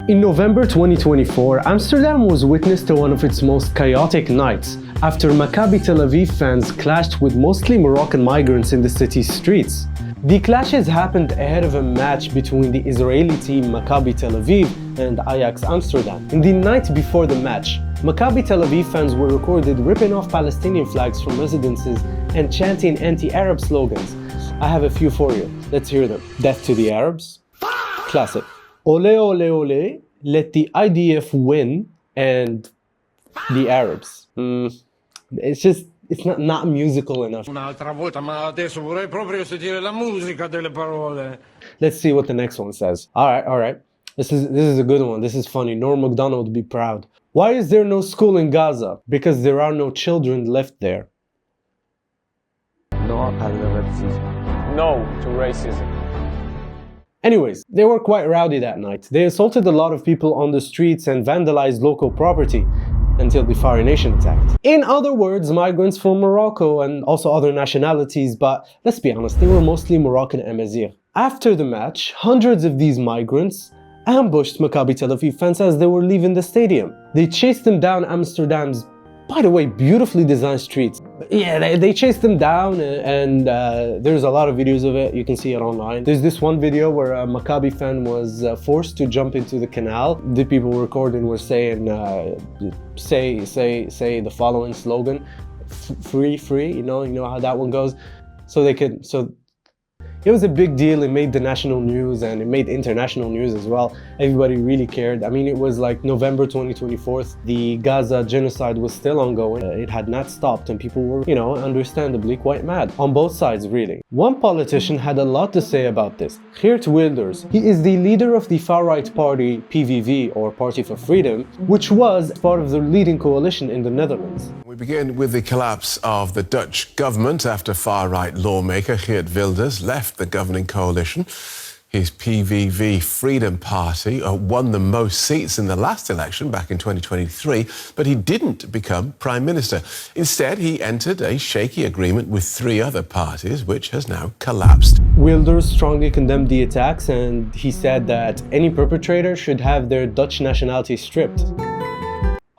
In November 2024, Amsterdam was witness to one of its most chaotic nights after Maccabi Tel Aviv fans clashed with mostly Moroccan migrants in the city's streets. The clashes happened ahead of a match between the Israeli team Maccabi Tel Aviv and Ajax Amsterdam. In the night before the match, Maccabi Tel Aviv fans were recorded ripping off Palestinian flags from residences and chanting anti-Arab slogans. I have a few for you. Let's hear them. Death to the Arabs. Classic. Ole ole ole, let the IDF win, and the Arabs. It's not musical enough. Un'altra volta, ma adesso vorrei proprio sentire la musica delle parole. Let's see what the next one says. All right. This is a good one. This is funny. Norm Macdonald would be proud. Why is there no school in Gaza? Because there are no children left there. No to racism. Anyways, they were quite rowdy that night. They assaulted a lot of people on the streets and vandalized local property until the foreign nation attacked. In other words, migrants from Morocco and also other nationalities, but let's be honest, they were mostly Moroccan Amazigh. After the match, hundreds of these migrants ambushed Maccabi Tel Aviv fans as they were leaving the stadium. They chased them down Amsterdam's, by the way, beautifully designed streets. Yeah, they chased them down, and there's a lot of videos of it. You can see it online. There's this one video where a Maccabi fan was forced to jump into the canal. The people recording were saying, say the following slogan, free, you know how that one goes. It was a big deal. It made the national news and it made international news as well. Everybody really cared. I mean, it was like November 2024. The Gaza genocide was still ongoing. It had not stopped and people were, understandably quite mad. On both sides, really. One politician had a lot to say about this. Geert Wilders. He is the leader of the far-right party PVV, or Party for Freedom, which was part of the leading coalition in the Netherlands. We begin with the collapse of the Dutch government after far-right lawmaker Geert Wilders left the governing coalition. His PVV Freedom Party won the most seats in the last election back in 2023, but he didn't become Prime Minister. Instead, he entered a shaky agreement with three other parties, which has now collapsed. Wilders strongly condemned the attacks, and he said that any perpetrator should have their Dutch nationality stripped.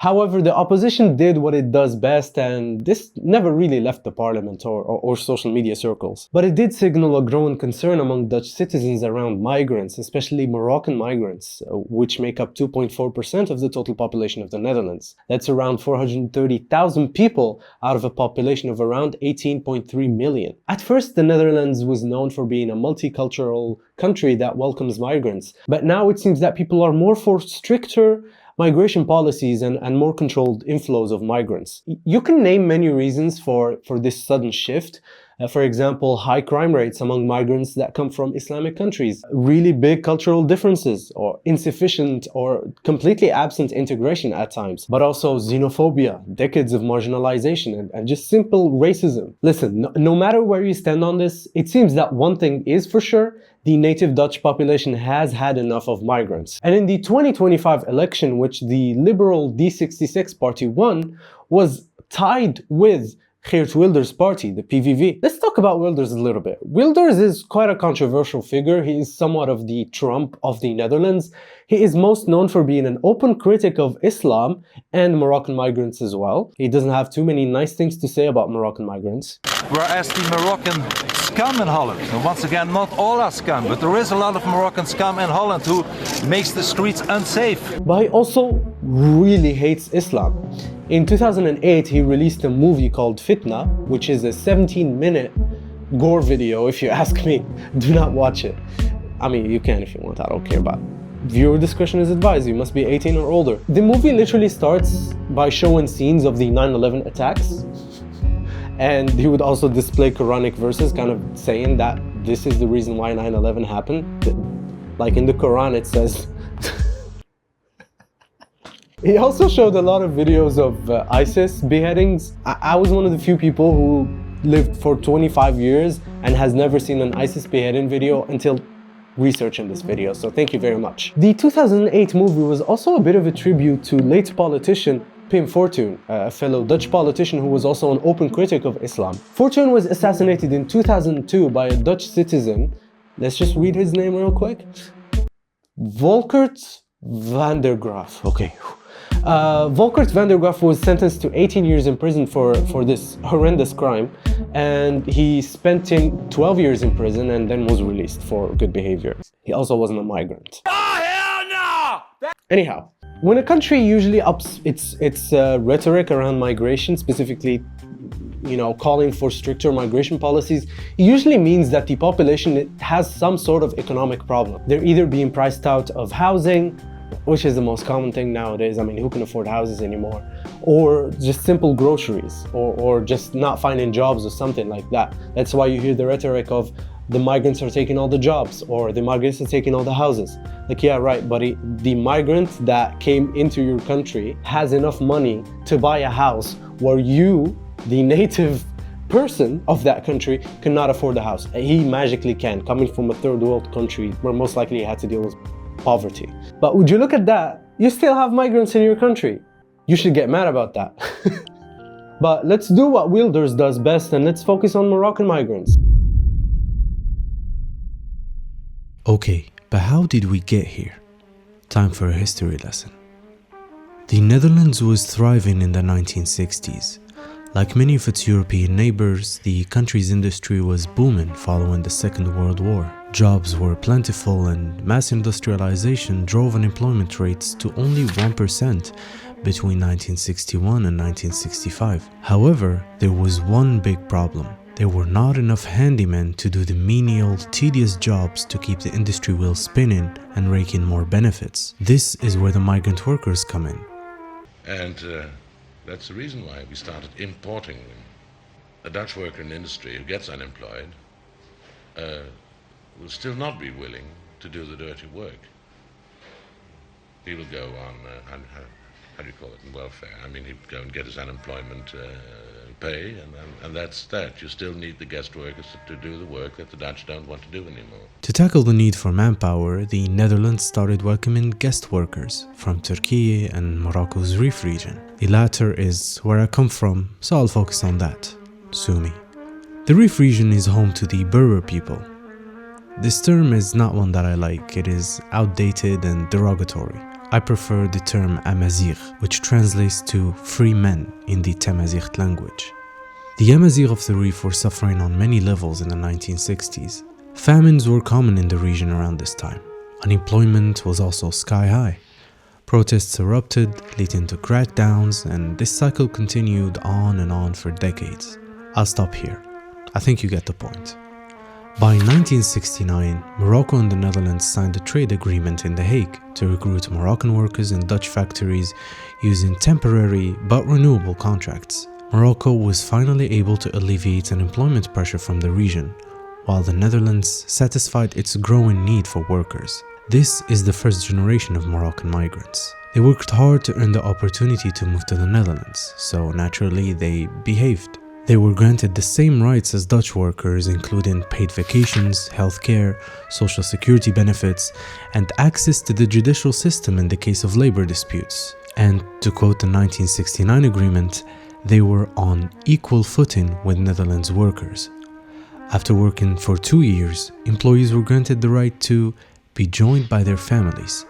However, the opposition did what it does best, and this never really left the parliament or social media circles. But it did signal a growing concern among Dutch citizens around migrants, especially Moroccan migrants, which make up 2.4% of the total population of the Netherlands. That's around 430,000 people out of a population of around 18.3 million. At first, the Netherlands was known for being a multicultural country that welcomes migrants, but now it seems that people are more for stricter migration policies and more controlled inflows of migrants. You can name many reasons for this sudden shift. For example, high crime rates among migrants that come from Islamic countries, really big cultural differences, or insufficient or completely absent integration at times, but also xenophobia, decades of marginalization, and just simple racism. Listen, no matter where you stand on this, it seems that one thing is for sure: the native Dutch population has had enough of migrants. And in the 2025 election, which the liberal D66 party won, was tied with Geert Wilders' party, the PVV. Let's talk about Wilders a little bit. Wilders is quite a controversial figure. He is somewhat of the Trump of the Netherlands. He is most known for being an open critic of Islam and Moroccan migrants as well. He doesn't have too many nice things to say about Moroccan migrants. Whereas the Moroccan scum in Holland, and once again, not all are scum, but there is a lot of Moroccan scum in Holland who makes the streets unsafe. But he also really hates Islam. In 2008, he released a movie called Fitna, which is a 17-minute gore video, if you ask me. Do not watch it. I mean, you can if you want, I don't care about it. Viewer discretion is advised. You must be 18 or older. The movie literally starts by showing scenes of the 9/11 attacks. And he would also display Quranic verses kind of saying that this is the reason why 9/11 happened. Like in the Quran, it says... He also showed a lot of videos of ISIS beheadings. I was one of the few people who lived for 25 years and has never seen an ISIS beheading video until researching this video, so thank you very much. The 2008 movie was also a bit of a tribute to late politician Pim Fortuyn, a fellow Dutch politician who was also an open critic of Islam. Fortuyn was assassinated in 2002 by a Dutch citizen. Let's just read his name real quick. Volkert Van der Graaf, okay. Volkert van der Graaf was sentenced to 18 years in prison for this horrendous crime, and he spent 12 years in prison and then was released for good behavior. He also wasn't a migrant. Oh, hell no! Anyhow, when a country usually ups its rhetoric around migration, specifically, calling for stricter migration policies, it usually means that the population has some sort of economic problem. They're either being priced out of housing, which is the most common thing nowadays. I mean, who can afford houses anymore? Or just simple groceries, or just not finding jobs or something like that. That's why you hear the rhetoric of the migrants are taking all the jobs, or the migrants are taking all the houses. Like, yeah, right, buddy, the migrant that came into your country has enough money to buy a house where you, the native person of that country, cannot afford a house. He magically can, coming from a third world country where most likely he had to deal with poverty. But would you look at that, you still have migrants in your country. You should get mad about that. But let's do what Wilders does best, and let's focus on Moroccan migrants. Okay, but how did we get here? Time for a history lesson. The Netherlands was thriving in the 1960s. Like many of its European neighbors, the country's industry was booming following the Second World War. Jobs were plentiful and mass industrialization drove unemployment rates to only 1% between 1961 and 1965. However, there was one big problem. There were not enough handymen to do the menial, tedious jobs to keep the industry wheel spinning and rake in more benefits. This is where the migrant workers come in. And that's the reason why we started importing them. A Dutch worker in the industry who gets unemployed will still not be willing to do the dirty work. He will go on, how do you call it, welfare. I mean, he'd go and get his unemployment pay, and that's that. You still need the guest workers to do the work that the Dutch don't want to do anymore. To tackle the need for manpower, the Netherlands started welcoming guest workers from Turkey and Morocco's Rif region. The latter is where I come from, so I'll focus on that. Sue me. The Rif region is home to the Berber people. This term is not one that I like. It is outdated and derogatory. I prefer the term Amazigh, which translates to free men in the Tamazight language. The Amazigh of the Rif were suffering on many levels in the 1960s. Famines were common in the region around this time. Unemployment was also sky high. Protests erupted, leading to crackdowns, and this cycle continued on and on for decades. I'll stop here. I think you get the point. By 1969, Morocco and the Netherlands signed a trade agreement in The Hague to recruit Moroccan workers in Dutch factories using temporary but renewable contracts. Morocco was finally able to alleviate unemployment pressure from the region, while the Netherlands satisfied its growing need for workers. This is the first generation of Moroccan migrants. They worked hard to earn the opportunity to move to the Netherlands, so naturally they behaved. They were granted the same rights as Dutch workers, including paid vacations, healthcare, social security benefits, and access to the judicial system in the case of labor disputes. And to quote the 1969 agreement, they were on equal footing with Netherlands workers. After working for 2 years, employees were granted the right to be joined by their families,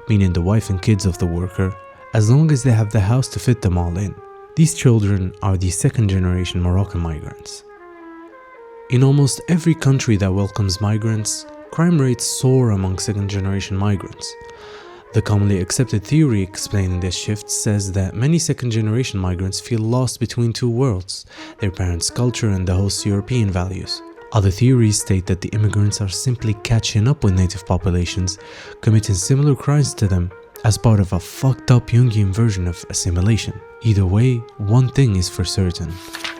meaning the wife and kids of the worker, as long as they have the house to fit them all in. These children are the second-generation Moroccan migrants. In almost every country that welcomes migrants, crime rates soar among second-generation migrants. The commonly accepted theory explaining this shift says that many second-generation migrants feel lost between two worlds, their parents' culture and the host's European values. Other theories state that the immigrants are simply catching up with native populations, committing similar crimes to them as part of a fucked up Jungian version of assimilation. Either way, one thing is for certain.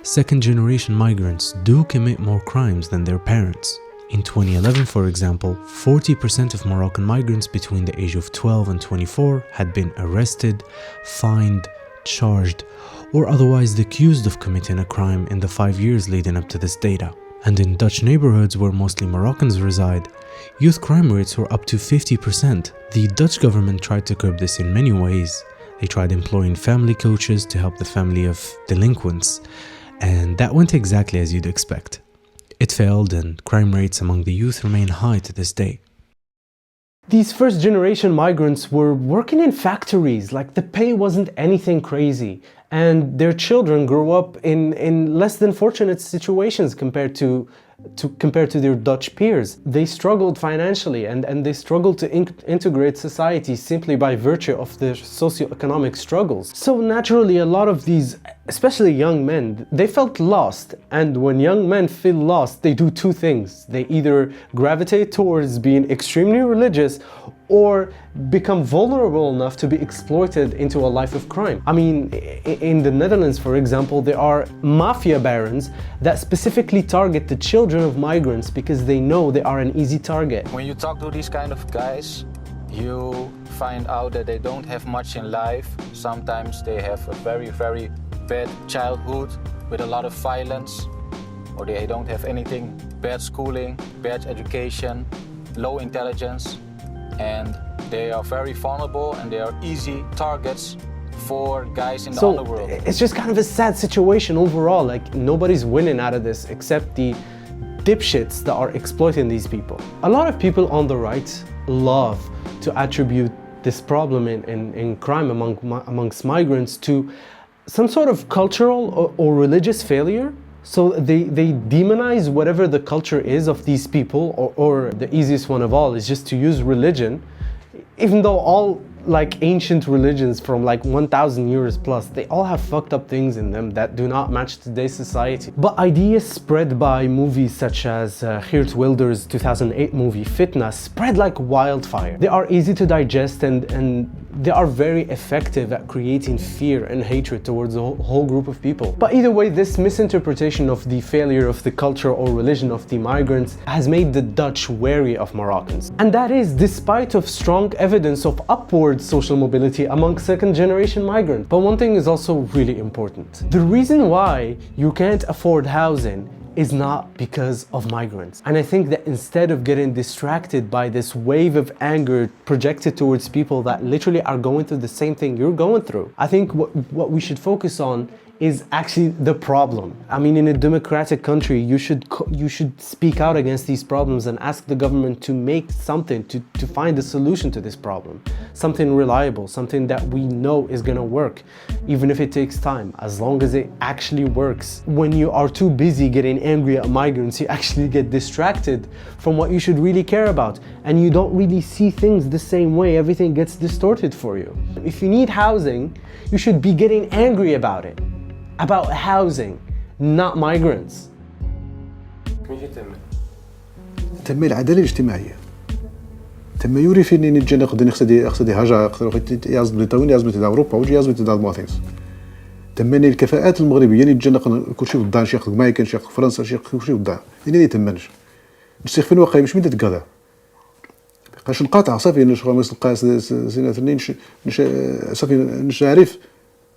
Second-generation migrants do commit more crimes than their parents. In 2011, for example, 40% of Moroccan migrants between the age of 12 and 24 had been arrested, fined, charged, or otherwise accused of committing a crime in the 5 years leading up to this data. And in Dutch neighborhoods where mostly Moroccans reside, youth crime rates were up to 50%. The Dutch government tried to curb this in many ways. They tried employing family coaches to help the family of delinquents, and that went exactly as you'd expect. It failed, and crime rates among the youth remain high to this day. These first generation migrants were working in factories, like the pay wasn't anything crazy. And their children grew up in less than fortunate situations compared to their Dutch peers. They struggled financially and they struggled to integrate society simply by virtue of their socioeconomic struggles. So naturally, a lot of these, especially young men, they felt lost. And when young men feel lost, they do two things. They either gravitate towards being extremely religious or become vulnerable enough to be exploited into a life of crime. I mean, in the Netherlands, for example, there are mafia barons that specifically target the children of migrants because they know they are an easy target. When you talk to these kind of guys, you find out that they don't have much in life. Sometimes they have a very, very bad childhood with a lot of violence, or they don't have anything, bad schooling, bad education, low intelligence. And they are very vulnerable and they are easy targets for guys in the underworld. It's just kind of a sad situation overall. Like, nobody's winning out of this except the dipshits that are exploiting these people. A lot of people on the right love to attribute this problem in crime amongst migrants to some sort of cultural or religious failure. So they demonize whatever the culture is of these people, or the easiest one of all is just to use religion, even though all like ancient religions from like 1,000 years plus, they all have fucked up things in them that do not match today's society. But ideas spread by movies such as Geert Wilders' 2008 movie Fitna spread like wildfire. They are easy to digest and they are very effective at creating fear and hatred towards a whole group of people. But either way, this misinterpretation of the failure of the culture or religion of the migrants has made the Dutch wary of Moroccans. And that is despite of strong evidence of upward social mobility among second-generation migrants. But one thing is also really important. The reason why you can't afford housing is not because of migrants. And I think that instead of getting distracted by this wave of anger projected towards people that literally are going through the same thing you're going through, I think what we should focus on is actually the problem. I mean, in a democratic country, you should speak out against these problems and ask the government to make something, to find a solution to this problem. Something reliable, something that we know is gonna work, even if it takes time, as long as it actually works. When you are too busy getting angry at migrants, you actually get distracted from what you should really care about, and you don't really see things the same way. Everything gets distorted for you. If you need housing, you should be getting angry about it. About housing, not migrants. تنمية العدالة الاجتماعية. تم يوري في إني نتجنى قصدي هاجا قصدي يازم لتاوني يازم تدا أوروبا وجي يازم تدا المواطنين. تمني الكفاءات المغربية نتجنى كل شيء ضدان شيخ مايكن شيخ فرنسا شيخ كل شيء ضدان. إني تمنش. نسيخ في الواقع مش مدة كذا. قاش نقاطع صافي نشغل مثل قاس سنة اثنين صافي نش عارف.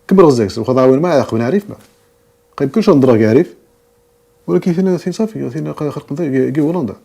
كم رزقس وخضاوين ما ياخذ نعرف ما قيم كلش نضرك يعرف ولكن فينا صافي فينا خلق نضيق هولندا